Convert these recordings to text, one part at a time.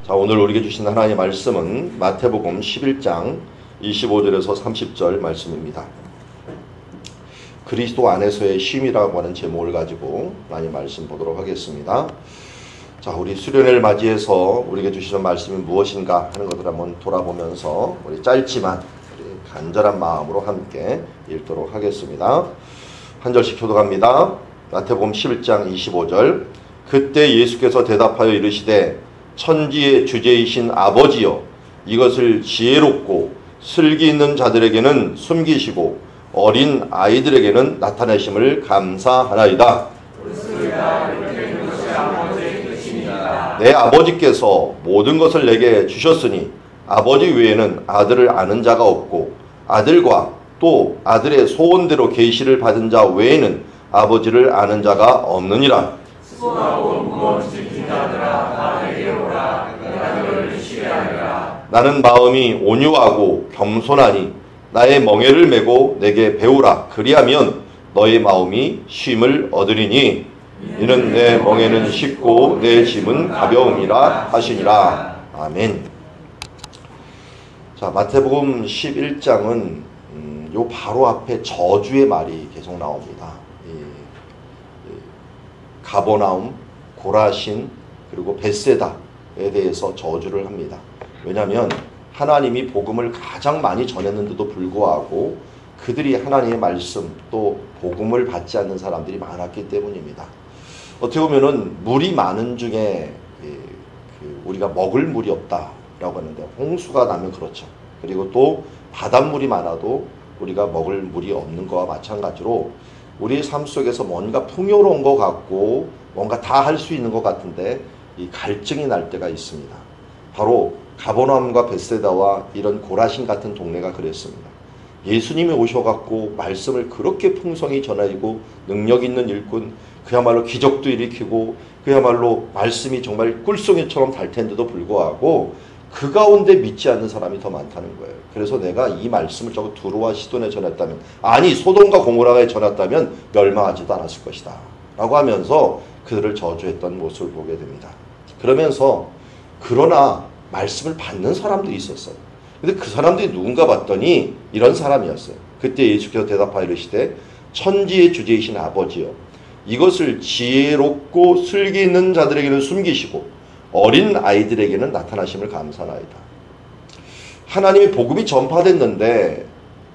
자, 오늘 우리에게 주신 하나님의 말씀은 마태복음 11장 25절에서 30절 말씀입니다. 그리스도 안에서의 쉼이라고 하는 제목을 가지고 하나님 말씀 보도록 하겠습니다. 자, 우리 수련회를 맞이해서 우리에게 주시는 말씀이 무엇인가 하는 것을 한번 돌아보면서 우리 짧지만 우리 간절한 마음으로 함께 읽도록 하겠습니다. 한 절씩 교독합니다. 마태복음 11장 25절. 그때 예수께서 대답하여 이르시되 천지의 주제이신 아버지여, 이것을 지혜롭고 슬기 있는 자들에게는 숨기시고 어린 아이들에게는 나타내심을 감사하나이다. 내 아버지께서 모든 것을 내게 주셨으니 아버지 외에는 아들을 아는 자가 없고 아들과 또 아들의 소원대로 계시를 받은 자 외에는 아버지를 아는 자가 없느니라. 나는 마음이 온유하고 겸손하니 나의 멍에를 메고 내게 배우라. 그리하면 너의 마음이 쉼을 얻으리니 이는 내 멍에는 쉽고 내 짐은 가벼움이라 하시니라. 아멘. 자, 마태복음 11장은 요 바로 앞에 저주의 말이 계속 나옵니다. 가버나움, 고라신, 그리고 벳세다에 대해서 저주를 합니다. 왜냐하면 하나님이 복음을 가장 많이 전했는데도 불구하고 그들이 하나님의 말씀 또 복음을 받지 않는 사람들이 많았기 때문입니다. 어떻게 보면은 물이 많은 중에 우리가 먹을 물이 없다라고 하는데, 홍수가 나면 그렇죠. 그리고 또 바닷물이 많아도 우리가 먹을 물이 없는 거와 마찬가지로 우리의 삶 속에서 뭔가 풍요로운 것 같고 뭔가 다 할 수 있는 것 같은데 이 갈증이 날 때가 있습니다. 바로 가버나움과 벳세다와 이런 고라신 같은 동네가 그랬습니다. 예수님이 오셔갖고 말씀을 그렇게 풍성히 전하고 능력 있는 일꾼, 그야말로 기적도 일으키고 그야말로 말씀이 정말 꿀송이처럼 달 텐데도 불구하고 그 가운데 믿지 않는 사람이 더 많다는 거예요. 그래서 내가 이 말씀을 저거 두로와 시돈에 전했다면, 아니 소돔과 고모라에 전했다면 멸망하지도 않았을 것이다 라고 하면서 그들을 저주했던 모습을 보게 됩니다. 그러면서 그러나 말씀을 받는 사람들이 있었어요. 근데 그 사람들이 누군가 봤더니 이런 사람이었어요. 그때 예수께서 대답하여 이르시되 천지의 주제이신 아버지여, 이것을 지혜롭고 슬기 있는 자들에게는 숨기시고 어린 아이들에게는 나타나심을 감사하나이다. 하나님의 복음이 전파됐는데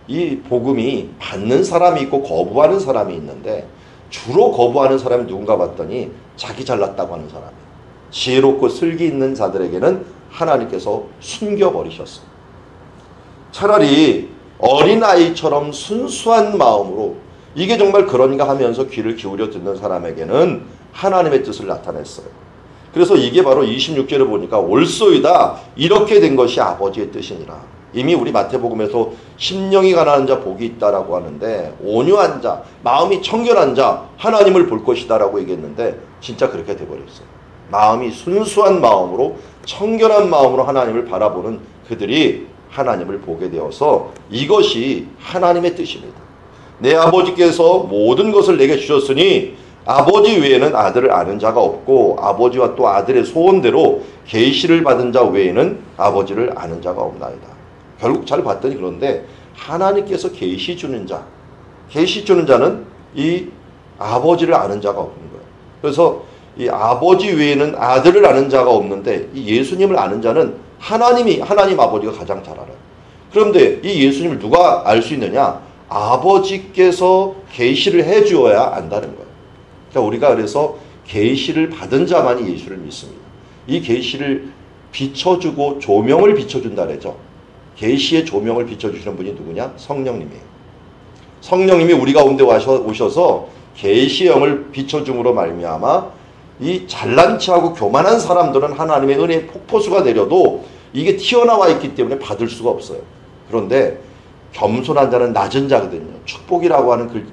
이 복음이 받는 사람이 있고 거부하는 사람이 있는데, 주로 거부하는 사람이 누군가 봤더니 자기 잘났다고 하는 사람이에요. 지혜롭고 슬기 있는 자들에게는 하나님께서 숨겨버리셨어요. 차라리 어린아이처럼 순수한 마음으로 이게 정말 그런가 하면서 귀를 기울여 듣는 사람에게는 하나님의 뜻을 나타냈어요. 그래서 이게 바로 26절을 보니까 올소이다, 이렇게 된 것이 아버지의 뜻이니라. 이미 우리 마태복음에서 심령이 가난한 자 복이 있다라고 하는데, 온유한 자, 마음이 청결한 자 하나님을 볼 것이다 라고 얘기했는데 진짜 그렇게 돼버렸어요. 마음이 순수한 마음으로 청결한 마음으로 하나님을 바라보는 그들이 하나님을 보게 되어서 이것이 하나님의 뜻입니다. 내 아버지께서 모든 것을 내게 주셨으니 아버지 외에는 아들을 아는 자가 없고 아버지와 또 아들의 소원대로 계시를 받은 자 외에는 아버지를 아는 자가 없나이다. 결국 잘 봤더니 그런데 하나님께서 계시 주는 자, 계시 주는 자는 이 아버지를 아는 자가 없는 거예요. 그래서 이 아버지 외에는 아들을 아는 자가 없는데 이 예수님을 아는 자는 하나님 아버지가 가장 잘 알아요. 그런데 이 예수님을 누가 알 수 있느냐? 아버지께서 계시를 해주어야 안다는 거예요. 그러니까 우리가 그래서 계시를 받은 자만이 예수를 믿습니다. 이 계시를 비춰주고 조명을 비춰준다 그러죠. 계시의 조명을 비춰주시는 분이 누구냐? 성령님이에요. 성령님이 우리 가운데 오셔서 계시의 영을 비춰줌으로 말미암아 이 잘난 체하고 교만한 사람들은 하나님의 은혜의 폭포수가 내려도 이게 튀어나와 있기 때문에 받을 수가 없어요. 그런데 겸손한 자는 낮은 자거든요. 축복이라고 하는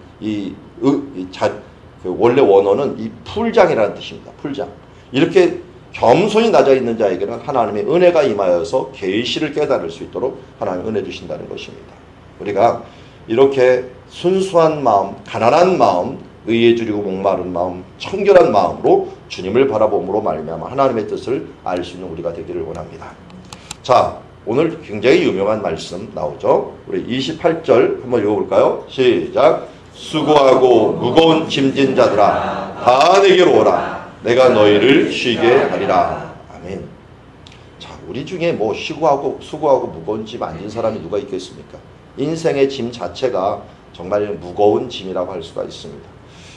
원래 원어는 이 풀장이라는 뜻입니다. 풀장. 이렇게 겸손히 낮아 있는 자에게는 하나님의 은혜가 임하여서 계시를 깨달을 수 있도록 하나님이 은혜 주신다는 것입니다. 우리가 이렇게 순수한 마음, 가난한 마음, 의에 줄이고 목마른 마음, 청결한 마음으로 주님을 바라봄으로 말미암아 하나님의 뜻을 알 수 있는 우리가 되기를 원합니다. 자, 오늘 굉장히 유명한 말씀 나오죠. 우리 28절 한번 읽어볼까요? 시작. 수고하고 무거운 짐진 자들아 다 내게로 오라. 내가 너희를 쉬게 하리라. 아멘. 자, 우리 중에 뭐 수고하고 무거운 짐 안 진 사람이 누가 있겠습니까? 인생의 짐 자체가 정말 무거운 짐이라고 할 수가 있습니다.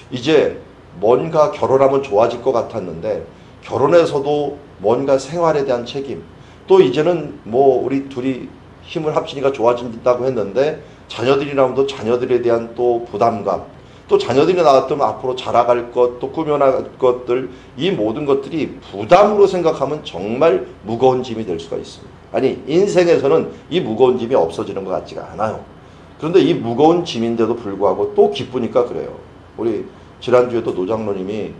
이제 뭔가 결혼하면 좋아질 것 같았는데 결혼해서도 뭔가 생활에 대한 책임, 또 이제는 뭐 우리 둘이 힘을 합치니까 좋아진다고 했는데 자녀들이 나오면 또 자녀들에 대한 또 부담감, 또 자녀들이 나왔다면 앞으로 자라갈 것, 또 꾸며나갈 것들, 이 모든 것들이 부담으로 생각하면 정말 무거운 짐이 될 수가 있습니다. 아니, 인생에서는 이 무거운 짐이 없어지는 것 같지가 않아요. 그런데 이 무거운 짐인데도 불구하고 또 기쁘니까 그래요. 우리 지난주에도 노장로님이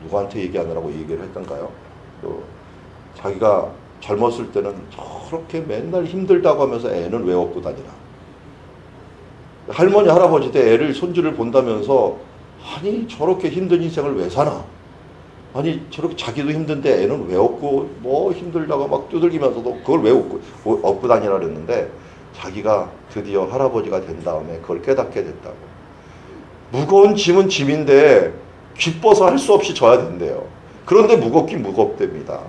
누구한테 얘기하느라고 얘기를 했던가요? 자기가 젊었을 때는 저렇게 맨날 힘들다고 하면서 애는 왜 업고 다니나. 할머니 할아버지 때 애를 손주를 본다면서 아니 저렇게 힘든 인생을 왜 사나. 아니 저렇게 자기도 힘든데 애는 왜 업고 뭐 힘들다가 막 두들기면서도 그걸 왜 업고 다니라 그랬는데 자기가 드디어 할아버지가 된 다음에 그걸 깨닫게 됐다고. 무거운 짐은 짐인데 기뻐서 할 수 없이 져야 된대요. 그런데 무겁긴 무겁답니다.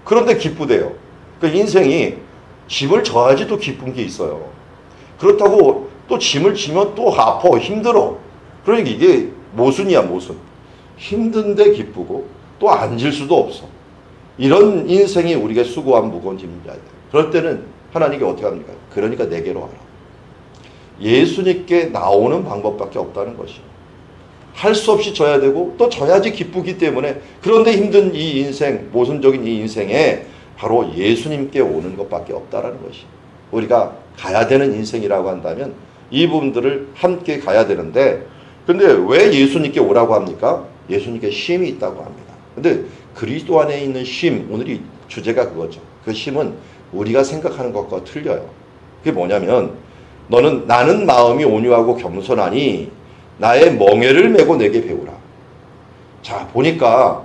그런데 기쁘대요. 그러니까 인생이 짐을 져야지 또 기쁜 게 있어요. 그렇다고 또 짐을 지면 또 아파, 힘들어. 그러니까 이게 모순이야, 모순. 힘든데 기쁘고 또 안 질 수도 없어. 이런 인생이 우리가 수고한 무거운 짐이야 돼. 그럴 때는 하나님께 어떻게 합니까? 그러니까 내게로 와라. 예수님께 나오는 방법밖에 없다는 것이에요. 할 수 없이 져야 되고 또 져야지 기쁘기 때문에, 그런데 힘든 이 인생, 모순적인 이 인생에 바로 예수님께 오는 것밖에 없다라는 것이에요. 우리가 가야 되는 인생이라고 한다면 이 부분들을 함께 가야 되는데, 근데 왜 예수님께 오라고 합니까? 예수님께 쉼이 있다고 합니다. 근데 그리스도 안에 있는 쉼, 오늘이 주제가 그거죠. 그 쉼은 우리가 생각하는 것과 틀려요. 그게 뭐냐면 나는 마음이 온유하고 겸손하니 나의 멍에를 메고 내게 배우라. 자, 보니까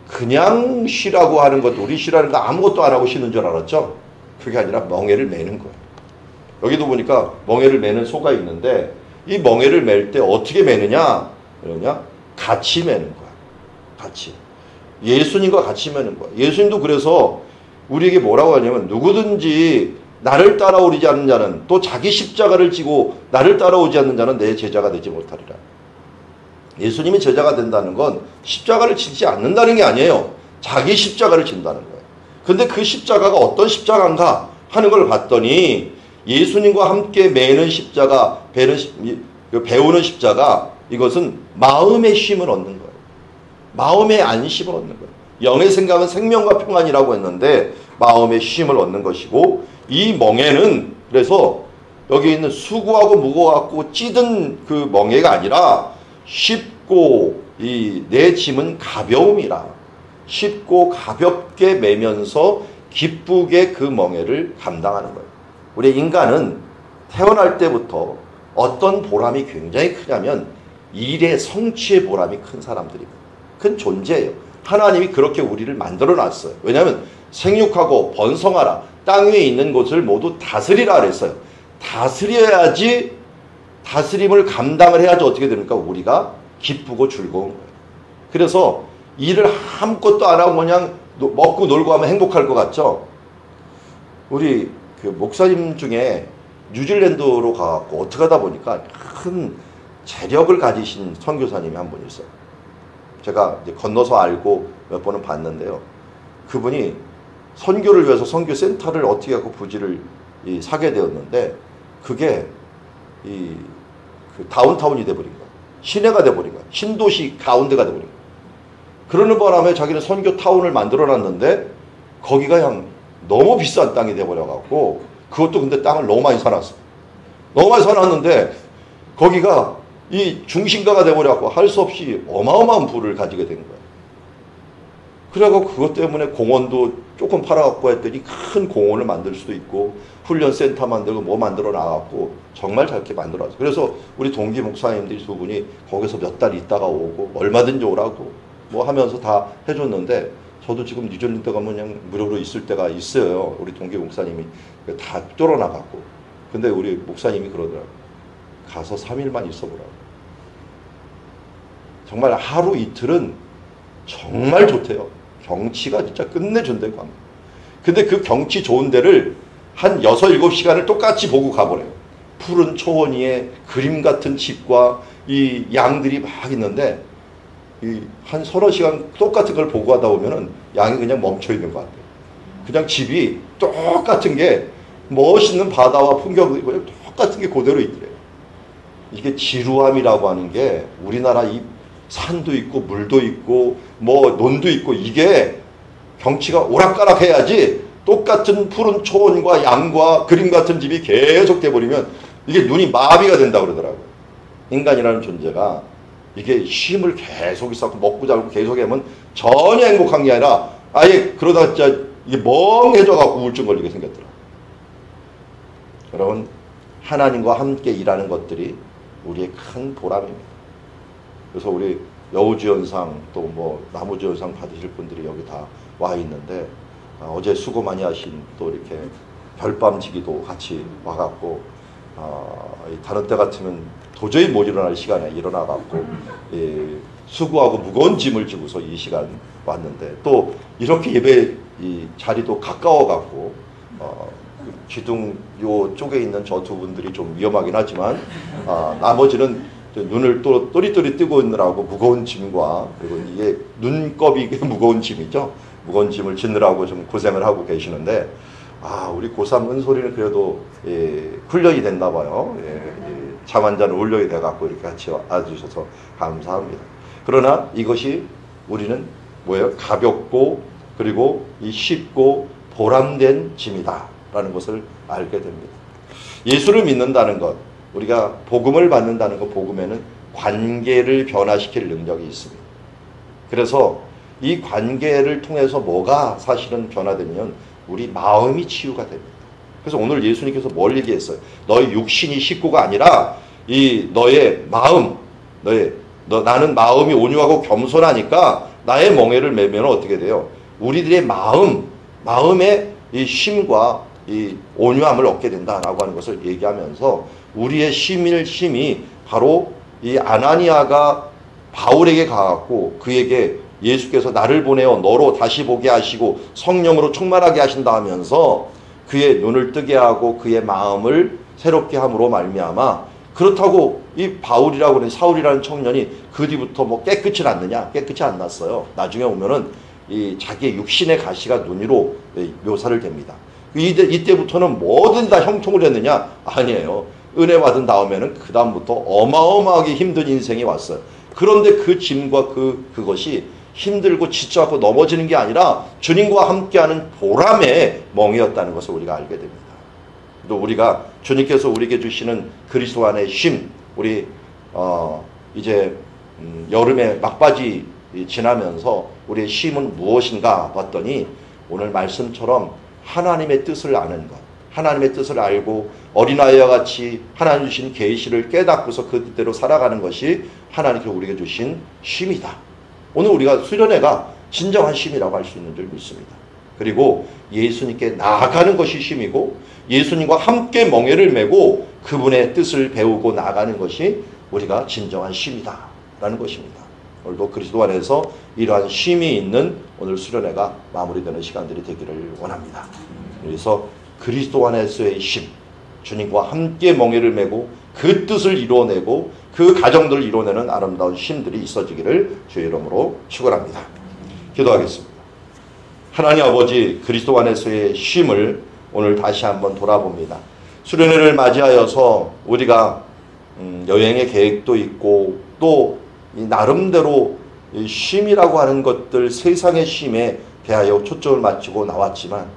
그냥 쉬라고 하는 것, 우리 쉬라는 거 아무것도 안 하고 쉬는 줄 알았죠? 그게 아니라 멍에를 메는 거예요. 여기도 보니까 멍에를 메는 소가 있는데 이 멍에를 맬 때 어떻게 메느냐? 그러냐? 같이 메는 거야. 같이. 예수님과 같이 메는 거야. 예수님도 그래서 우리에게 뭐라고 하냐면 누구든지 나를 따라오지 않는 자는, 또 자기 십자가를 지고 나를 따라오지 않는 자는 내 제자가 되지 못하리라. 예수님이 제자가 된다는 건 십자가를 지지 않는다는 게 아니에요. 자기 십자가를 진다는 거예요. 근데 그 십자가가 어떤 십자가인가 하는 걸 봤더니 예수님과 함께 매는 십자가, 배우는 십자가, 이것은 마음의 쉼을 얻는 거예요. 마음의 안심을 얻는 거예요. 영의 생각은 생명과 평안이라고 했는데 마음의 쉼을 얻는 것이고, 이 멍에는 그래서 여기 있는 수고하고 무거워갖고 찌든 그 멍에가 아니라 쉽고 내 짐은 가벼움이라, 쉽고 가볍게 매면서 기쁘게 그 멍에를 감당하는 거예요. 우리 인간은 태어날 때부터 어떤 보람이 굉장히 크냐면 일의 성취의 보람이 큰 사람들입니다. 큰 존재예요. 하나님이 그렇게 우리를 만들어 놨어요. 왜냐하면 생육하고 번성하라, 땅 위에 있는 것을 모두 다스리라 그랬어요. 다스려야지, 다스림을 감당을 해야지 어떻게 됩니까? 우리가 기쁘고 즐거운 거예요. 그래서 일을 아무것도 안 하고 그냥 먹고 놀고 하면 행복할 것 같죠? 우리 그 목사님 중에 뉴질랜드로 가갖고 어떻게 하다 보니까 큰 재력을 가지신 선교사님이 한 분 있어요. 제가 이제 건너서 알고 몇 번은 봤는데요. 그분이 선교를 위해서 선교 센터를 어떻게 하고 부지를 사게 되었는데 그게 그 다운타운이 돼버린 거야. 시내가 돼버린 거야. 신도시 가운데가 돼버린 거야. 그러는 바람에 자기는 선교 타운을 만들어놨는데 거기가 그냥 너무 비싼 땅이 돼버려갖고, 그것도 근데 땅을 너무 많이 사놨어. 너무 많이 사놨는데 거기가 이 중심가가 돼버려갖고 할 수 없이 어마어마한 부를 가지게 된 거야. 그래서 그것 때문에 공원도 조금 팔아갖고 했더니 큰 공원을 만들 수도 있고 훈련센터 만들고 뭐 만들어 나갔고 정말 잘게 만들어놨어요. 그래서 우리 동기 목사님들이 두 분이 거기서 몇 달 있다가 오고 얼마든지 오라고 뭐 하면서 다 해줬는데 저도 지금 뉴질랜드 가면 그냥 무료로 있을 때가 있어요. 우리 동기 목사님이 다 뚫어나갔고. 근데 우리 목사님이 그러더라고요. 가서 3일만 있어보라고. 정말 하루 이틀은 정말 좋대요. 경치가 진짜 끝내준다고. 근데 그 경치 좋은 데를 한 6, 7시간을 똑같이 보고 가보래요. 푸른 초원 위에 그림 같은 집과 이 양들이 막 있는데 한 서너 시간 똑같은 걸 보고 하다 보면은 양이 그냥 멈춰 있는 것 같아요. 그냥 집이 똑같은 게 멋있는 바다와 풍경도 있고 똑같은 게 그대로 있더래요. 이게 지루함이라고 하는 게 우리나라 이 산도 있고 물도 있고 뭐 논도 있고 이게 경치가 오락가락 해야지 똑같은 푸른 초원과 양과 그림 같은 집이 계속 돼버리면 이게 눈이 마비가 된다 그러더라고요. 인간이라는 존재가 이게 쉼을 계속 있었고 먹고 자고 계속 하면 전혀 행복한 게 아니라 아예 그러다가 진짜 이게 멍해져 갖고 우울증 걸리게 생겼더라고요. 여러분, 하나님과 함께 일하는 것들이 우리의 큰 보람입니다. 그래서 우리 여우주연상 또 뭐 나무주연상 받으실 분들이 여기 다 와 있는데 어제 수고 많이 하신 또 이렇게 별밤지기도 같이 와갖고 다른 때 같으면 도저히 못 일어날 시간에 일어나갖고 수고하고 무거운 짐을 지고서 이 시간 왔는데 또 이렇게 예배 이 자리도 가까워갖고 기둥 요 쪽에 있는 저 두 분들이 좀 위험하긴 하지만 나머지는 눈을 또 또리또리 뜨고 있느라고 무거운 짐과 그리고 이게 눈곱이 무거운 짐이죠. 무거운 짐을 짓느라고 좀 고생을 하고 계시는데 우리 고3 은솔이는 그래도 훈련이 됐나 봐요. 잠 안 자는 훈련이 돼갖고 이렇게 같이 와주셔서 감사합니다. 그러나 이것이 우리는 뭐예요? 가볍고 그리고 이 쉽고 보람된 짐이다 라는 것을 알게 됩니다. 예수를 믿는다는 것, 우리가 복음을 받는다는 것, 복음에는 관계를 변화시킬 능력이 있습니다. 그래서 이 관계를 통해서 뭐가 사실은 변화되면 우리 마음이 치유가 됩니다. 그래서 오늘 예수님께서 뭘 얘기했어요? 너의 육신이 식구가 아니라 이 너의 마음, 나는 마음이 온유하고 겸손하니까 나의 멍에를 매면 어떻게 돼요? 우리들의 마음의 이 쉼과 이 온유함을 얻게 된다라고 하는 것을 얘기하면서 우리의 쉼이 바로 이 아나니아가 바울에게 가갖고 그에게 예수께서 나를 보내어 너로 다시 보게 하시고 성령으로 충만하게 하신다 하면서 그의 눈을 뜨게 하고 그의 마음을 새롭게 함으로 말미암아 그렇다고 이 바울이라고 하는 사울이라는 청년이 그 뒤부터 뭐 깨끗이 났느냐? 깨끗이 안 났어요. 나중에 오면은 이 자기의 육신의 가시가 눈으로 묘사를 됩니다. 이때부터는 뭐든 다 형통을 했느냐? 아니에요. 은혜 받은 다음에는 그 다음부터 어마어마하게 힘든 인생이 왔어요. 그런데 그 짐과 그것이 힘들고 지쳐갖고 넘어지는 게 아니라 주님과 함께하는 보람의 멍이었다는 것을 우리가 알게 됩니다. 또 우리가 주님께서 우리에게 주시는 그리스도 안의 쉼, 우리 이제 여름의 막바지 지나면서 우리의 쉼은 무엇인가 봤더니 오늘 말씀처럼 하나님의 뜻을 아는 것, 하나님의 뜻을 알고 어린아이와 같이 하나님 주신 계시를 깨닫고서 그 뜻대로 살아가는 것이 하나님께서 우리에게 주신 쉼이다. 오늘 우리가 수련회가 진정한 쉼이라고 할 수 있는 줄 믿습니다. 그리고 예수님께 나아가는 것이 쉼이고 예수님과 함께 멍에를 메고 그분의 뜻을 배우고 나아가는 것이 우리가 진정한 쉼이다 라는 것입니다. 오늘도 그리스도 안에서 이러한 쉼이 있는 오늘 수련회가 마무리되는 시간들이 되기를 원합니다. 그래서 그리스도 안에서의 쉼, 주님과 함께 멍에를 메고 그 뜻을 이루어내고 그 가정들을 이루어내는 아름다운 쉼들이 있어지기를 주의 이름으로 축원합니다. 기도하겠습니다. 하나님 아버지, 그리스도 안에서의 쉼을 오늘 다시 한번 돌아봅니다. 수련회를 맞이하여서 우리가 여행의 계획도 있고 또 나름대로 쉼이라고 하는 것들, 세상의 쉼에 대하여 초점을 맞추고 나왔지만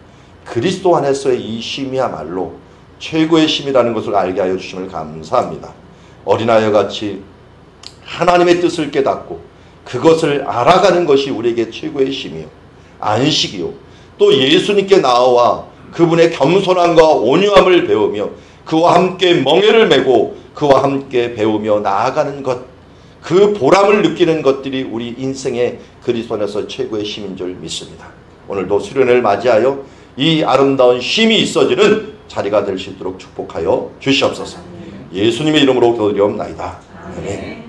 그리스도 안에서의 이 쉼이야말로 최고의 쉼이라는 것을 알게 하여 주심을 감사합니다. 어린아이와 같이 하나님의 뜻을 깨닫고 그것을 알아가는 것이 우리에게 최고의 쉼이요. 안식이요 또 예수님께 나아와 그분의 겸손함과 온유함을 배우며 그와 함께 멍에를 메고 그와 함께 배우며 나아가는 것, 그 보람을 느끼는 것들이 우리 인생의 그리스도 안에서 최고의 힘인 줄 믿습니다. 오늘도 수련회를 맞이하여 이 아름다운 쉼이 있어지는 자리가 될 수 있도록 축복하여 주시옵소서. 예수님의 이름으로 기도드리옵나이다. 아멘.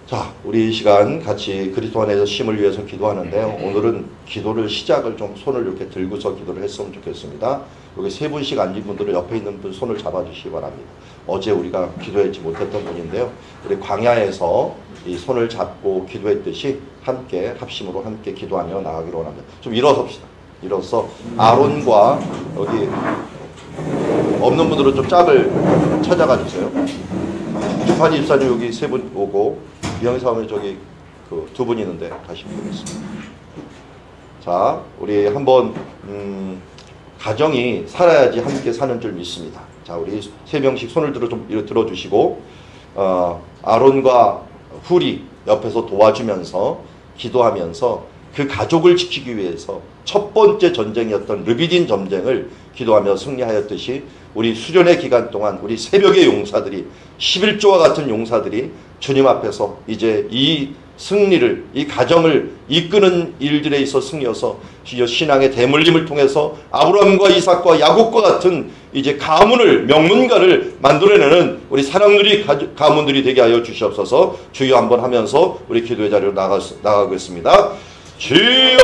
자, 우리 이 시간 같이 그리스도 안에서 쉼을 위해서 기도하는데요. 오늘은 기도를 시작을 좀 손을 이렇게 들고서 기도를 했으면 좋겠습니다. 여기 세 분씩 앉은 분들은 옆에 있는 분 손을 잡아주시기 바랍니다. 어제 우리가 기도했지 못했던 분인데요. 우리 광야에서 이 손을 잡고 기도했듯이 함께 합심으로 함께 기도하며 나가기로 합니다. 좀 일어섭시다. 일어서 아론과 여기 없는 분들은 좀 짝을 찾아가 주세요. 주판이 집사님 여기 세 분 오고 미영사원에 저기 그 두 분 있는데 다시 보겠습니다. 자, 우리 한번 가정이 살아야지 함께 사는 줄 믿습니다. 자, 우리 세 명씩 손을 좀 들어주시고 아론과 훌이 옆에서 도와주면서 기도하면서 그 가족을 지키기 위해서 첫 번째 전쟁이었던 르비딘 전쟁을 기도하며 승리하였듯이 우리 수련의 기간 동안 우리 새벽의 용사들이 11조와 같은 용사들이 주님 앞에서 이제 이 승리를, 이 가정을 이끄는 일들에 있어 승리여서 신앙의 대물림을 통해서 아브라함과 이삭과 야곱과 같은 이제 가문을, 명문가를 만들어내는 우리 사랑들이 가문들이 되게 하여 주시옵소서. 주여 한번 하면서 우리 기도의 자리로 나가겠습니다. 주여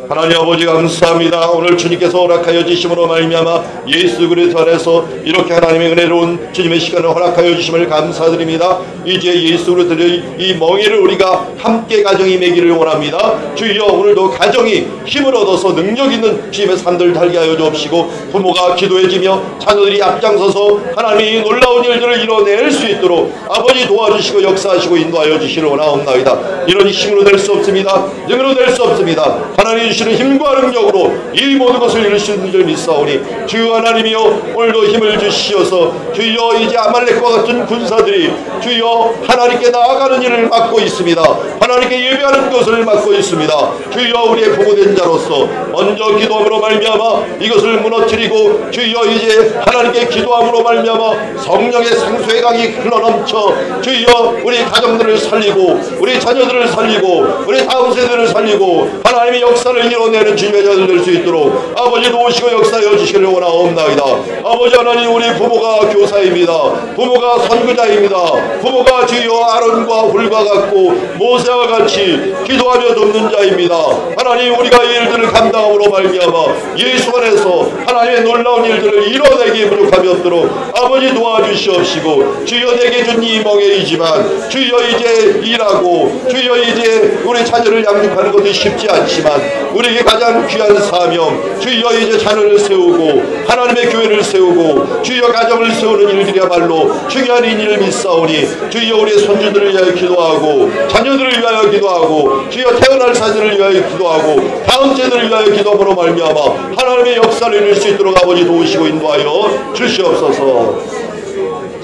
하나님 아버지 감사합니다. 오늘 주님께서 허락하여 주심으로 말미암아 예수 그리스도 안에서 이렇게 하나님의 은혜로운 주님의 시간을 허락하여 주심을 감사드립니다. 이제 예수 그리스도의 이 멍에를 우리가 함께 가정이 매기를 원합니다. 주여 오늘도 가정이 힘을 얻어서 능력 있는 주님의 삶들 달게 하여 주옵시고 부모가 기도해지며 자녀들이 앞장서서 하나님의 놀라운 일들을 이뤄낼 수 있도록 아버지 도와주시고 역사하시고 인도하여 주시를 원하옵나이다. 이런 힘으로 될 수 없습니다. 능으로 될 수 없습니다. 하나님 주시는 힘과 능력으로 이 모든 것을 이룰 수 있는 줄 믿사오니 주여 하나님이여 오늘도 힘을 주시어서 주여 이제 아말렉과 같은 군사들이 주여 하나님께 나아가는 일을 맡고 있습니다. 하나님께 예배하는 것을 맡고 있습니다. 주여 우리의 보고된 자로서 먼저 기도함으로 말미암아 이것을 무너뜨리고 주여 이제 하나님께 기도함으로 말미암아 성령의 생수의 강이 흘러넘쳐 주여 우리 가정들을 살리고 우리 자녀들을 살리고 우리 다음 세대를 살리고 하나님의 역사를 이뤄내는 주님의 자들 될 수 있도록 아버지 도우시고 역사하여 주시기를 원하옵나이다. 아버지 하나님 우리 부모가 교사입니다. 부모가 선교자입니다. 부모가 주여 아론과 훌과 같고 모세와 같이 기도하며 돕는 자입니다. 하나님 우리가 이 일들을 감당함으로 말미암아 예수 안에서 하나님의 놀라운 일들을 이뤄내기에 부족함이 없도록 아버지 도와주시옵시고 주여 내게 준 이 멍에이지만 주여 이제 일하고 주여 이제 우리 자녀를 양육하는 것도 쉽지 않지만 우리에게 가장 귀한 사명 주여 이제 자녀를 세우고 하나님의 교회를 세우고 주여 가정을 세우는 일들이야말로 중요한 일을 믿사오니 주여 우리의 손주들을 위하여 기도하고 자녀들을 위하여 기도하고 주여 태어날 자녀를 위하여 기도하고 다음 세대를 위하여 기도함으로 말미암아 하나님의 역사를 이룰 수 있도록 아버지 도우시고 인도하여 주시옵소서.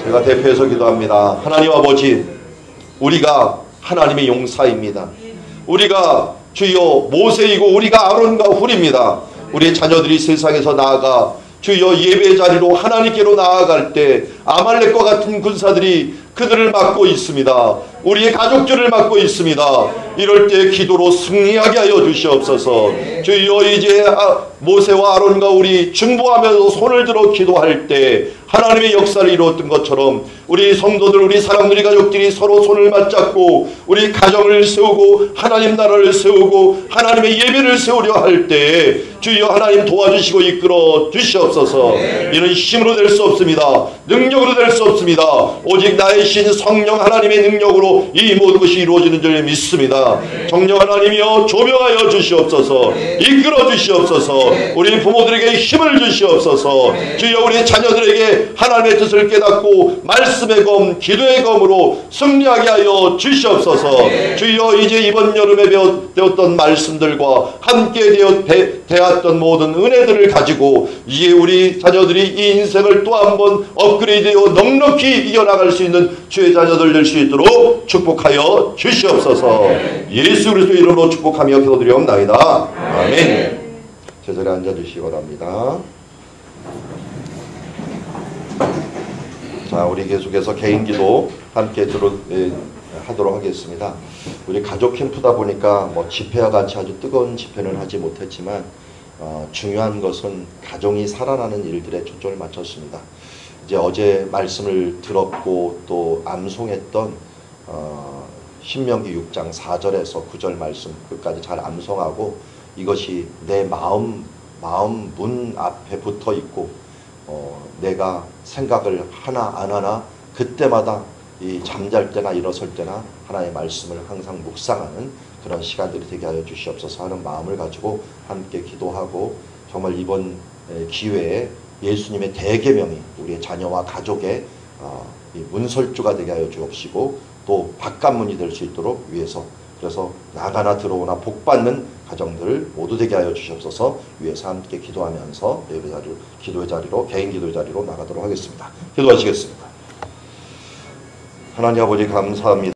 제가 대표해서 기도합니다. 하나님 아버지 우리가 하나님의 용사입니다. 우리가 주여 모세이고 우리가 아론과 훌입니다. 우리의 자녀들이 세상에서 나아가 주여 예배 자리로 하나님께로 나아갈 때 아말렉과 같은 군사들이 그들을 막고 있습니다. 우리의 가족들을 막고 있습니다. 이럴 때 기도로 승리하게 하여 주시옵소서. 주여 이제 모세와 아론과 우리 중보하면서 손을 들어 기도할 때 하나님의 역사를 이루었던 것처럼 우리 성도들 우리 사람들이 가족들이 서로 손을 맞잡고 우리 가정을 세우고 하나님 나라를 세우고 하나님의 예배를 세우려 할 때 주여 하나님 도와주시고 이끌어 주시옵소서. 이는 힘으로 될 수 없습니다. 능력으로 될 수 없습니다. 오직 나의 신 성령 하나님의 능력으로 이 모든 것이 이루어지는 줄 믿습니다. 성령 하나님이여 조명하여 주시옵소서. 이끌어 주시옵소서. 우리 부모들에게 힘을 주시옵소서. 주여 우리 자녀들에게 하나님의 뜻을 깨닫고 말씀 말씀의 검, 기도의 검으로 승리하게 하여 주시옵소서. 주여 이제 이번 여름에 배웠던 말씀들과 함께 대했던 모든 은혜들을 가지고 이제 우리 자녀들이 이 인생을 또 한 번 업그레이드되어 넉넉히 이겨나갈 수 있는 주의 자녀들 될 수 있도록 축복하여 주시옵소서. 예수 그리스도 이름으로 축복하며 기도드리옵나이다. 아멘. 제자리에 앉아주시기 바랍니다. 자, 우리 계속해서 개인 기도 함께 하도록 하겠습니다. 우리 가족 캠프다 보니까 뭐 집회와 같이 아주 뜨거운 집회는 하지 못했지만 중요한 것은 가정이 살아나는 일들에 초점을 맞췄습니다. 이제 어제 말씀을 들었고 또 암송했던 신명기 6장 4절에서 9절 말씀 끝까지 잘 암송하고 이것이 내 마음 문 앞에 붙어 있고 내가 생각을 하나 안 하나 그때마다 이 잠잘 때나 일어설 때나 하나님의 말씀을 항상 묵상하는 그런 시간들이 되게 하여 주시옵소서 하는 마음을 가지고 함께 기도하고 정말 이번 기회에 예수님의 대계명이 우리의 자녀와 가족의 문설주가 되게 하여 주옵시고 또 바깥문이 될 수 있도록 위해서 그래서 나가나 들어오나 복받는 가정들 모두 되게 하여 주시옵소서 위해서 함께 기도하면서 기도의 자리로 개인 기도의 자리로 나가도록 하겠습니다. 기도하시겠습니다. 하나님 아버지 감사합니다.